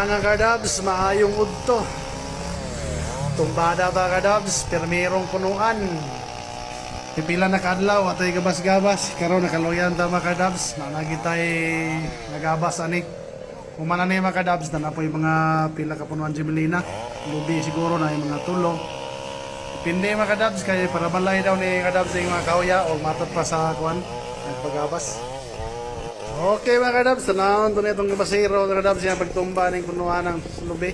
Mga kadabs, maayong udto. Tumbada ba kadabs, permerong punuan. Pipila na kadlaw at ay gabas-gabas. Karon nakaluyan ta mga kadabs. Nanagitay nagabas ani. Humana na yung mga kadabs na napoy mga pila ka punuan Jimelina. Lubi siguro na yung mga tulong. Pindi mga kadabs kaya para balay daw ni kadabs yung mga kauya o matot pa sa kuan nagpagabas. Okay mga kadabs, tanawon to na itong kabasero mga kadabs yung pagtumba ng punuan ng lubi.